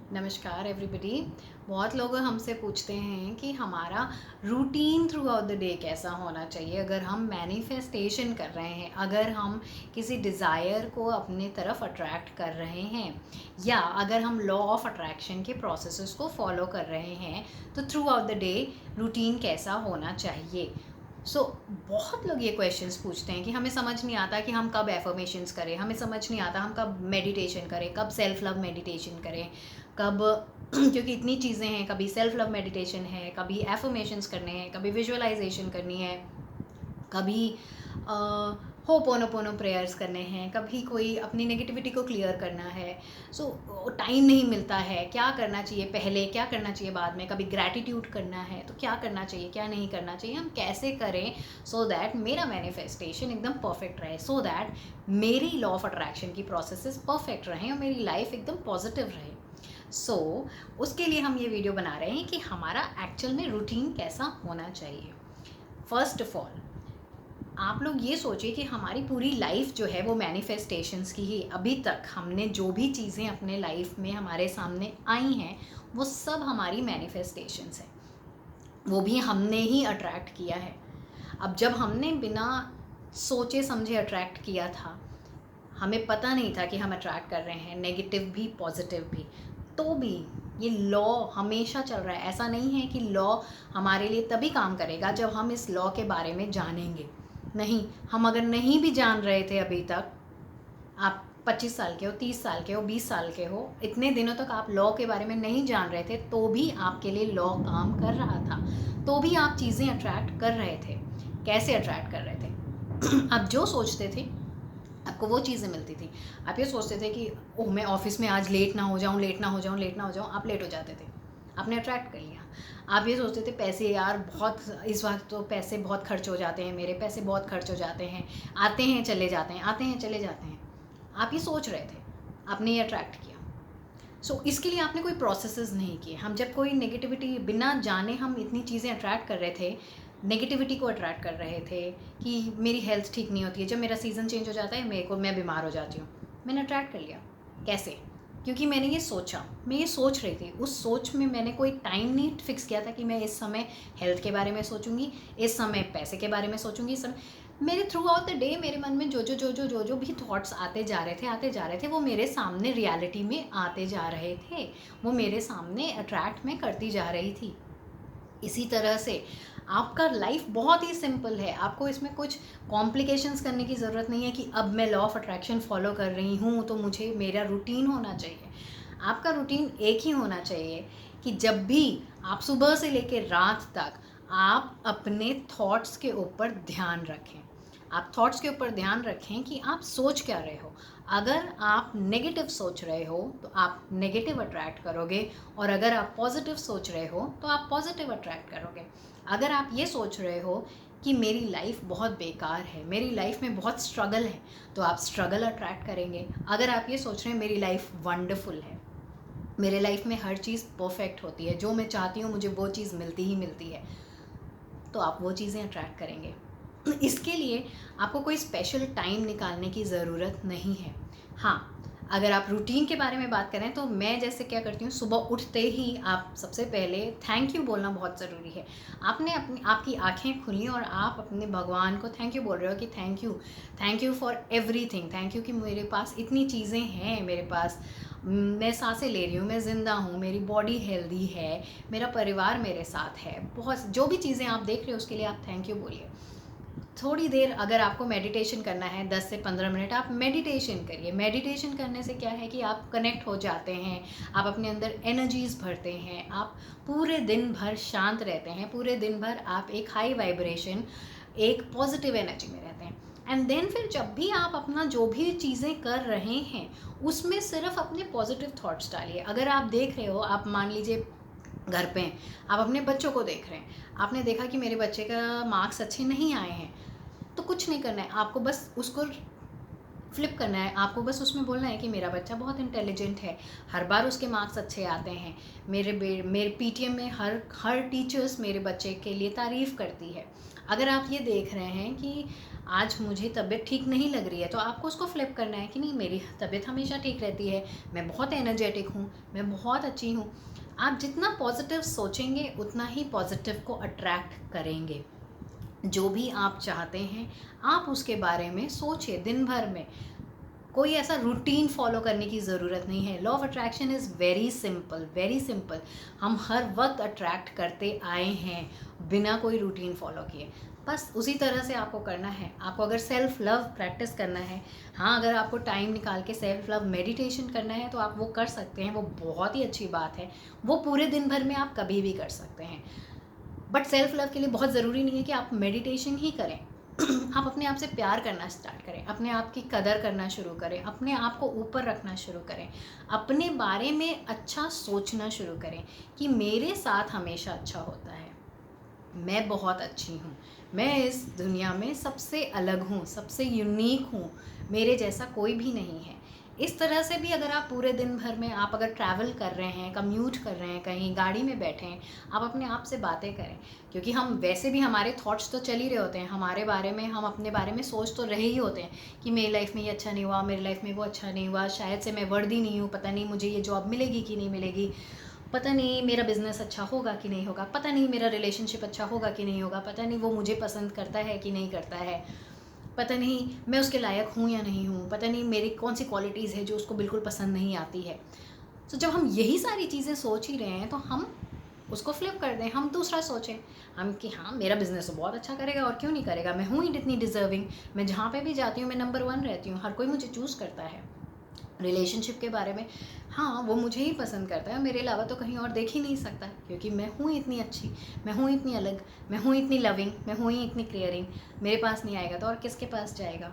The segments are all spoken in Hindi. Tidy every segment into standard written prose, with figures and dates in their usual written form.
नमस्कार एवरीबॉडी। बहुत लोग हमसे पूछते हैं कि हमारा routine through out the day कैसा होना चाहिए। अगर हम मैनिफेस्टेशन कर रहे हैं, अगर हम किसी डिज़ायर को अपने तरफ अट्रैक्ट कर रहे हैं, या अगर हम लॉ ऑफ अट्रैक्शन के प्रोसेसेस को फॉलो कर रहे हैं, तो through out the day routine कैसा होना चाहिए। बहुत लोग ये क्वेश्चंस पूछते हैं कि हमें समझ नहीं आता कि हम कब एफर्मेशंस करें, हमें समझ नहीं आता हम कब मेडिटेशन करें, कब सेल्फ लव मेडिटेशन करें, कब क्योंकि इतनी चीज़ें हैं, कभी सेल्फ लव मेडिटेशन है, कभी एफर्मेशंस करने हैं, कभी विजुअलाइजेशन करनी है, कभी होपोनोपोनो प्रेयर्स करने हैं, कभी कोई अपनी नेगेटिविटी को क्लियर करना है। टाइम नहीं मिलता है, क्या करना चाहिए पहले, क्या करना चाहिए बाद में, कभी ग्रैटिट्यूड करना है तो क्या करना चाहिए, क्या नहीं करना चाहिए, हम कैसे करें सो दैट मेरा मैनिफेस्टेशन एकदम परफेक्ट रहे, सो दैट मेरी लॉ ऑफ अट्रैक्शन की प्रोसेसेस परफेक्ट रहें और मेरी लाइफ एकदम पॉजिटिव रहे। उसके लिए हम ये वीडियो बना रहे हैं कि हमारा एक्चुअल में रूटीन कैसा होना चाहिए। फर्स्ट ऑफ ऑल, आप लोग ये सोचिए कि हमारी पूरी लाइफ जो है वो मैनिफेस्टेशंस की ही। अभी तक हमने जो भी चीज़ें अपने लाइफ में हमारे सामने आई हैं वो सब हमारी मैनिफेस्टेशंस हैं, वो भी हमने ही अट्रैक्ट किया है। अब जब हमने बिना सोचे समझे अट्रैक्ट किया था, हमें पता नहीं था कि हम अट्रैक्ट कर रहे हैं, नेगेटिव भी पॉजिटिव भी, तो भी ये लॉ हमेशा चल रहा है। ऐसा नहीं है कि लॉ हमारे लिए तभी काम करेगा जब हम इस लॉ के बारे में जानेंगे। नहीं, हम अगर नहीं भी जान रहे थे अभी तक, आप 25 साल के हो, 30 साल के हो, 20 साल के हो, इतने दिनों तक आप लॉ के बारे में नहीं जान रहे थे, तो भी आपके लिए लॉ काम कर रहा था, तो भी आप चीज़ें अट्रैक्ट कर रहे थे। कैसे अट्रैक्ट कर रहे थे? आप जो सोचते थे आपको वो चीज़ें मिलती थी। आप ये सोचते थे कि ओह, मैं ऑफिस में आज लेट ना हो जाऊँ, लेट ना हो जाऊँ, लेट ना हो जाऊँ, आप लेट हो जाते थे, आपने अट्रैक्ट कर लिया। आप ये सोचते थे पैसे यार बहुत, इस वक्त तो पैसे बहुत खर्च हो जाते हैं, मेरे पैसे बहुत खर्च हो जाते हैं, आते हैं चले जाते हैं, आते हैं चले जाते हैं। आप ये सोच रहे थे, आपने ये अट्रैक्ट किया। इसके लिए आपने कोई प्रोसेसेस नहीं किए। हम जब कोई नेगेटिविटी बिना जाने हम इतनी चीज़ें अट्रैक्ट कर रहे थे, नेगेटिविटी को अट्रैक्ट कर रहे थे कि मेरी हेल्थ ठीक नहीं होती है, जब मेरा सीज़न चेंज हो जाता है मैं बीमार हो जाती हूँ, मैंने अट्रैक्ट कर लिया। कैसे? क्योंकि मैंने ये सोचा, मैं ये सोच रही थी, उस सोच में मैंने कोई टाइम नहीं फिक्स किया था कि मैं इस समय हेल्थ के बारे में सोचूंगी, इस समय पैसे के बारे में सोचूंगी, इस समय मेरे थ्रू आउट द डे मेरे मन में जो भी थॉट्स आते जा रहे थे वो मेरे सामने रियलिटी में आते जा रहे थे, वो मेरे सामने अट्रैक्ट में करती जा रही थी। इसी तरह से आपका लाइफ बहुत ही सिंपल है, आपको इसमें कुछ कॉम्प्लिकेशंस करने की ज़रूरत नहीं है कि अब मैं लॉ ऑफ अट्रैक्शन फॉलो कर रही हूँ तो मुझे मेरा रूटीन होना चाहिए। आपका रूटीन एक ही होना चाहिए कि जब भी आप सुबह से लेकर रात तक आप अपने थॉट्स के ऊपर ध्यान रखें। आप थॉट्स के ऊपर ध्यान रखें कि आप सोच क्या रहे हो। अगर आप नेगेटिव सोच रहे हो तो आप नेगेटिव अट्रैक्ट करोगे, और अगर आप पॉजिटिव सोच रहे हो तो आप पॉजिटिव अट्रैक्ट करोगे। अगर आप ये सोच रहे हो कि मेरी लाइफ बहुत बेकार है, मेरी लाइफ में बहुत स्ट्रगल है, तो आप स्ट्रगल अट्रैक्ट करेंगे। अगर आप ये सोच रहे हैं मेरी लाइफ वंडरफुल है, मेरे लाइफ में हर चीज़ परफेक्ट होती है, जो मैं चाहती हूँ मुझे वो चीज़ मिलती ही मिलती है, तो आप वो चीज़ें अट्रैक्ट करेंगे। इसके लिए आपको कोई स्पेशल टाइम निकालने की ज़रूरत नहीं है। हाँ, अगर आप रूटीन के बारे में बात करें तो मैं जैसे क्या करती हूँ, सुबह उठते ही आप सबसे पहले थैंक यू बोलना बहुत ज़रूरी है। आपने आपकी आंखें खुली और आप अपने भगवान को थैंक यू बोल रहे हो कि thank you for everything, thank you कि मेरे पास इतनी चीज़ें हैं, मेरे पास मैं सांसें ले रही हूँ, मैं ज़िंदा हूँ, मेरी बॉडी हेल्दी है, मेरा परिवार मेरे साथ है। बहुत जो भी चीज़ें आप देख रहे हो उसके लिए आप थैंक यू बोलिए। थोड़ी देर अगर आपको मेडिटेशन करना है, 10 से 15 मिनट आप मेडिटेशन करिए। मेडिटेशन करने से क्या है कि आप कनेक्ट हो जाते हैं, आप अपने अंदर एनर्जीज़ भरते हैं, आप पूरे दिन भर शांत रहते हैं, पूरे दिन भर आप एक हाई वाइब्रेशन, एक पॉजिटिव एनर्जी में रहते हैं। एंड देन फिर जब भी आप अपना जो भी चीज़ें कर रहे हैं उसमें सिर्फ अपने पॉजिटिव थॉट्स डालिए। अगर आप देख रहे हो, आप मान लीजिए घर पे हैं, आप अपने बच्चों को देख रहे हैं, आपने देखा कि मेरे बच्चे का मार्क्स अच्छे नहीं आए हैं, तो कुछ नहीं करना है, आपको बस उसको फ्लिप करना है। आपको बस उसमें बोलना है कि मेरा बच्चा बहुत इंटेलिजेंट है, हर बार उसके मार्क्स अच्छे आते हैं, मेरे पीटीएम में हर टीचर्स मेरे बच्चे के लिए तारीफ़ करती है। अगर आप ये देख रहे हैं कि आज मुझे तबीयत ठीक नहीं लग रही है, तो आपको उसको फ्लिप करना है कि नहीं, मेरी तबीयत हमेशा ठीक रहती है, मैं बहुत एनर्जेटिक हूँ, मैं बहुत अच्छी हूँ। आप जितना पॉजिटिव सोचेंगे उतना ही पॉजिटिव को अट्रैक्ट करेंगे। जो भी आप चाहते हैं आप उसके बारे में सोचिए दिन भर में। कोई ऐसा रूटीन फॉलो करने की ज़रूरत नहीं है। Law of attraction is very simple, very simple. हम हर वक्त अट्रैक्ट करते आए हैं बिना कोई रूटीन फॉलो किए। बस उसी तरह से आपको करना है। आपको अगर सेल्फ लव प्रैक्टिस करना है, हाँ, अगर आपको टाइम निकाल के सेल्फ लव मेडिटेशन करना है तो आप वो कर सकते हैं, वो बहुत ही अच्छी बात है। वो पूरे दिन भर में आप कभी भी कर सकते हैं। बट सेल्फ लव के लिए बहुत ज़रूरी नहीं है कि आप मेडिटेशन ही करें। आप अपने आप से प्यार करना स्टार्ट करें, अपने आप की कदर करना शुरू करें, अपने आप को ऊपर रखना शुरू करें, अपने बारे में अच्छा सोचना शुरू करें कि मेरे साथ हमेशा अच्छा होता है, मैं बहुत अच्छी हूँ, मैं इस दुनिया में सबसे अलग हूँ, सबसे यूनिक हूँ, मेरे जैसा कोई भी नहीं है। इस तरह से भी अगर आप पूरे दिन भर में आप अगर ट्रैवल कर रहे हैं, कम्यूट कर रहे हैं, कहीं गाड़ी में बैठे हैं, आप अपने आप से बातें करें। क्योंकि हम वैसे भी हमारे थॉट्स तो चल ही रहे होते हैं हमारे बारे में, हम अपने बारे में सोच तो रहे ही होते हैं कि मेरी लाइफ में ये अच्छा नहीं हुआ, मेरी लाइफ में वो अच्छा नहीं हुआ, शायद से मैं वर्दी नहीं हूँ, पता नहीं मुझे ये जॉब मिलेगी कि नहीं मिलेगी, पता नहीं मेरा बिज़नेस अच्छा होगा कि नहीं होगा, पता नहीं मेरा रिलेशनशिप अच्छा होगा कि नहीं होगा, पता नहीं वो मुझे पसंद करता है कि नहीं करता है, पता नहीं मैं उसके लायक हूँ या नहीं हूँ, पता नहीं मेरी कौन सी क्वालिटीज़ है जो उसको बिल्कुल पसंद नहीं आती है। तो जब हम यही सारी चीज़ें सोच ही रहे हैं तो हम उसको फ्लिप कर दें, हम दूसरा सोचें। हम कि हाँ, मेरा बिज़नेस तो बहुत अच्छा करेगा और क्यों नहीं करेगा, मैं हूँ ही इतनी डिज़र्विंग, मैं जहाँ पे भी जाती हूँ मैं नंबर 1 रहती हूँ, हर कोई मुझे चूज़ करता है। रिलेशनशिप के बारे में, हाँ, वो मुझे ही पसंद करता है, मेरे अलावा तो कहीं और देख ही नहीं सकता, क्योंकि मैं हूँ इतनी अच्छी, मैं हूँ इतनी अलग, मैं हूँ इतनी लविंग, मैं हूँ ही इतनी केयरिंग। मेरे पास नहीं आएगा तो और किसके पास जाएगा।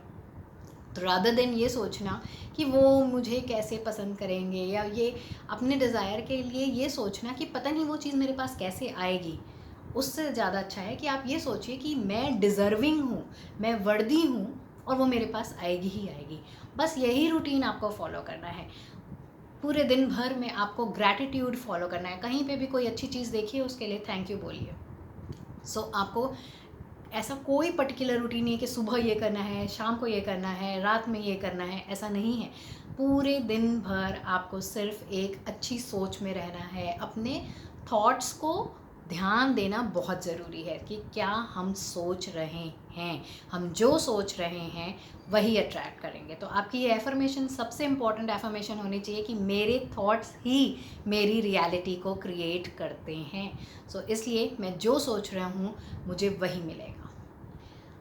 तो रादर देन ये सोचना कि वो मुझे कैसे पसंद करेंगे, या ये अपने डिज़ायर के लिए ये सोचना कि पता नहीं वो चीज़ मेरे पास कैसे आएगी, उससे ज़्यादा अच्छा है कि आप ये सोचिए कि मैं डिज़र्विंग हूँ, मैं वर्दी हूँ और वो मेरे पास आएगी ही आएगी। बस यही रूटीन आपको फॉलो करना है। पूरे दिन भर में आपको ग्रैटिट्यूड फॉलो करना है। कहीं पे भी कोई अच्छी चीज़ देखिए उसके लिए थैंक यू बोलिए। आपको ऐसा कोई पर्टिकुलर रूटीन नहीं है कि सुबह ये करना है, शाम को ये करना है, रात में ये करना है, ऐसा नहीं है। पूरे दिन भर आपको सिर्फ एक अच्छी सोच में रहना है। अपने थॉट्स को ध्यान देना बहुत ज़रूरी है कि क्या हम सोच रहे हैं। हम जो सोच रहे हैं वही अट्रैक्ट करेंगे। तो आपकी ये एफर्मेशन सबसे इम्पॉर्टेंट एफर्मेशन होनी चाहिए कि मेरे थॉट्स ही मेरी रियलिटी को क्रिएट करते हैं। इसलिए मैं जो सोच रहा हूँ मुझे वही मिलेगा।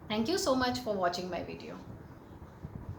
Thank you so much for watching my video.